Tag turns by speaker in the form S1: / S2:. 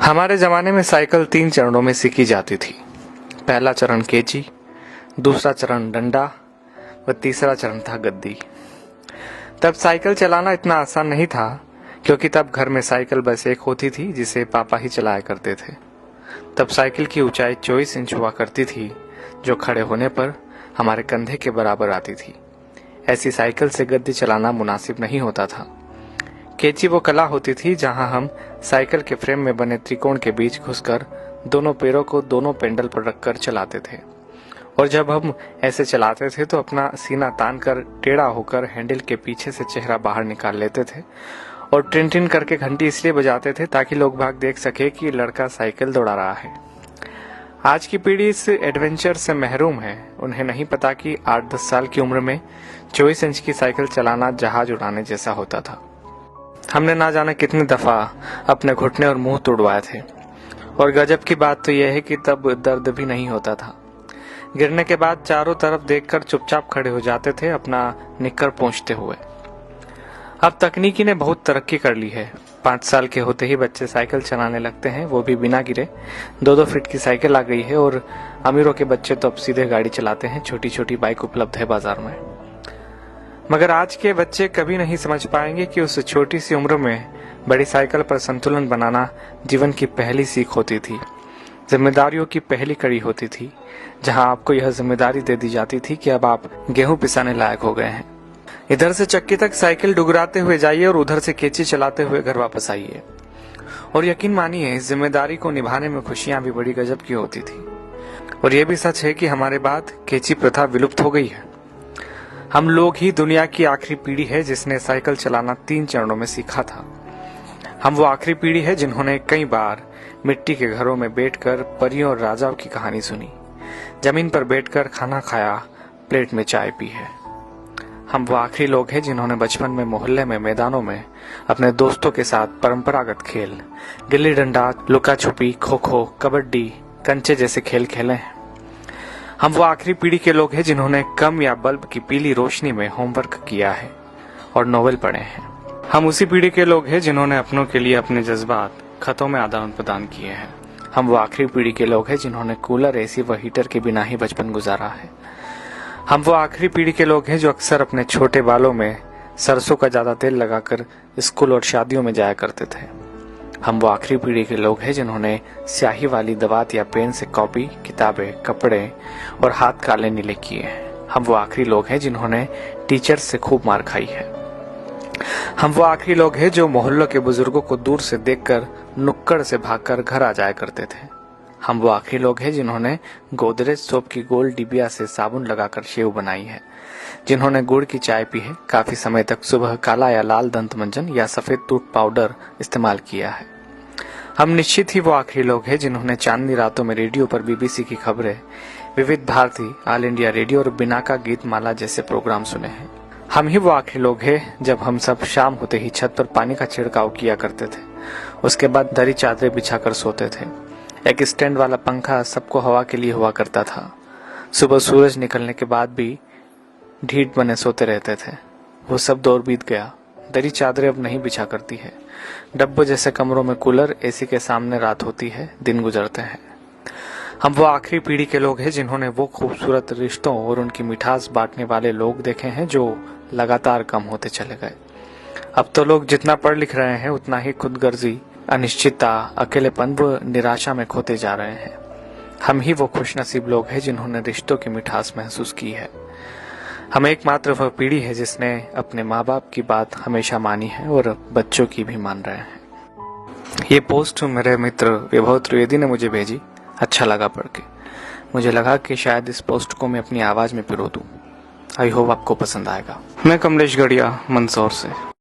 S1: हमारे ज़माने में साइकिल 3 चरणों में सीखी जाती थी। पहला चरण केची, दूसरा चरण डंडा व तीसरा चरण था गद्दी। तब साइकिल चलाना इतना आसान नहीं था, क्योंकि तब घर में साइकिल बस एक होती थी जिसे पापा ही चलाया करते थे। तब साइकिल की ऊंचाई 24 इंच हुआ करती थी, जो खड़े होने पर हमारे कंधे के बराबर आती थी। ऐसी साइकिल से गद्दी चलाना मुनासिब नहीं होता था। केची वो कला होती थी जहां हम साइकिल के फ्रेम में बने त्रिकोण के बीच घुसकर दोनों पैरों को दोनों पेंडल पर रखकर चलाते थे। और जब हम ऐसे चलाते थे तो अपना सीना तान कर टेढ़ा होकर हैंडल के पीछे से चेहरा बाहर निकाल लेते थे और टिन टिन करके घंटी इसलिए बजाते थे ताकि लोग भाग देख सके कि लड़का साइकिल दौड़ा रहा है। आज की पीढ़ी इस एडवेंचर से महरूम है। उन्हें नहीं पता कि 8-10 साल की उम्र में 24 इंच की साइकिल चलाना जहाज उड़ाने जैसा होता था। हमने ना जाने कितनी दफा अपने घुटने और मुंह तोड़वाए थे। और गजब की बात तो यह है कि तब दर्द भी नहीं होता था। गिरने के बाद चारों तरफ देखकर चुपचाप खड़े हो जाते थे, अपना निक्कर पोंछते हुए। अब तकनीकी ने बहुत तरक्की कर ली है। 5 साल के होते ही बच्चे साइकिल चलाने लगते हैं, वो भी बिना गिरे। 2-2 फीट की साइकिल आ गई है और अमीरों के बच्चे तो अब सीधे गाड़ी चलाते हैं। छोटी छोटी बाइक उपलब्ध है बाजार में। मगर आज के बच्चे कभी नहीं समझ पाएंगे कि उस छोटी सी उम्र में बड़ी साइकिल पर संतुलन बनाना जीवन की पहली सीख होती थी, जिम्मेदारियों की पहली कड़ी होती थी, जहां आपको यह जिम्मेदारी दे दी जाती थी कि अब आप गेहूं पिसाने लायक हो गए हैं। इधर से चक्की तक साइकिल डुगराते हुए जाइए और उधर से केची चलाते हुए घर वापस आइए। और यकीन मानिए, इस जिम्मेदारी को निभाने में खुशियां भी बड़ी गजब की होती थी। और यह भी सच है कि हमारे बाद केची प्रथा विलुप्त हो गई है। हम लोग ही दुनिया की आखिरी पीढ़ी है जिसने साइकिल चलाना 3 चरणों में सीखा था। हम वो आखिरी पीढ़ी है जिन्होंने कई बार मिट्टी के घरों में बैठकर परियों और राजाओं की कहानी सुनी, जमीन पर बैठकर खाना खाया, प्लेट में चाय पी है। हम वो आखिरी लोग हैं जिन्होंने बचपन में मोहल्ले में मैदानों में अपने दोस्तों के साथ परंपरागत खेल, गिल्ली डंडा, लुका छुपी, खो खो, कबड्डी, कंचे जैसे खेल खेले हैं। हम वो आखिरी पीढ़ी के लोग हैं जिन्होंने कम या बल्ब की पीली रोशनी में होमवर्क किया है और नोवेल पढ़े हैं। हम उसी पीढ़ी के लोग हैं जिन्होंने अपनों के लिए अपने जज्बात खतों में आदान प्रदान किए हैं। हम वो आखिरी पीढ़ी के लोग हैं जिन्होंने कूलर, एसी व हीटर के बिना ही बचपन गुजारा है। हम वो आखिरी पीढ़ी के लोग हैं जो अक्सर अपने छोटे बालों में सरसों का ज्यादा तेल लगाकर स्कूल और शादियों में जाया करते थे। हम वो आखिरी पीढ़ी के लोग हैं जिन्होंने स्याही वाली दवात या पेन से कॉपी, किताबें, कपड़े और हाथ काले नीले किए हैं। हम वो आखिरी लोग हैं जिन्होंने टीचर से खूब मार खाई है। हम वो आखिरी लोग हैं जो मोहल्लों के बुजुर्गों को दूर से देखकर नुक्कड़ से भागकर घर आ जाया करते थे। हम वो आखिरी लोग हैं जिन्होंने गोदरेज सोप की गोल डिबिया से साबुन लगाकर शेव बनाई है, जिन्होंने गुड़ की चाय पी है, काफी समय तक सुबह काला या लाल दंत मंजन या सफेद टूथ पाउडर इस्तेमाल किया है। हम निश्चित ही वो आखिरी लोग हैं जिन्होंने चांदनी रातों में रेडियो पर बीबीसी की खबरें, विविध भारती, ऑल इंडिया रेडियो और बिनाका गीत माला जैसे प्रोग्राम सुने हैं। हम ही वो आखिरी लोग हैं जब हम सब शाम होते ही छत पर पानी का छिड़काव किया करते थे। उसके बाद दरी चादरें बिछाकर सोते थे। एक स्टैंड वाला पंखा सबको हवा के लिए हुआ करता था। सुबह सूरज निकलने के बाद भी ढीठ बने सोते रहते थे। वो सब दौर बीत गया। दरी चादरें अब नहीं बिछा करती है। डब्बों जैसे कमरों में कूलर, एसी के सामने रात होती है, दिन गुजरते हैं। हम वो आखिरी पीढ़ी के लोग हैं जिन्होंने वो खूबसूरत रिश्तों और उनकी मिठास बांटने वाले लोग देखे हैं जो लगातार कम होते चले गए। अब तो लोग जितना पढ़ लिख रहे हैं उतना ही खुदगर्जी, अनिश्चितता, अकेलेपन व निराशा में खोते जा रहे हैं। हम ही वो खुशनसीब लोग हैं जिन्होंने रिश्तों की मिठास महसूस की है। हम एकमात्र वह पीढ़ी है जिसने अपने माँ बाप की बात हमेशा मानी है और बच्चों की भी मान रहे हैं। ये पोस्ट मेरे मित्र विभव त्रिवेदी ने मुझे भेजी। अच्छा लगा पढ़ के। मुझे लगा कि शायद इस पोस्ट को मैं अपनी आवाज में पिरो दूं। आई होप आपको पसंद आएगा। मैं कमलेश गढ़िया, मंदसौर से।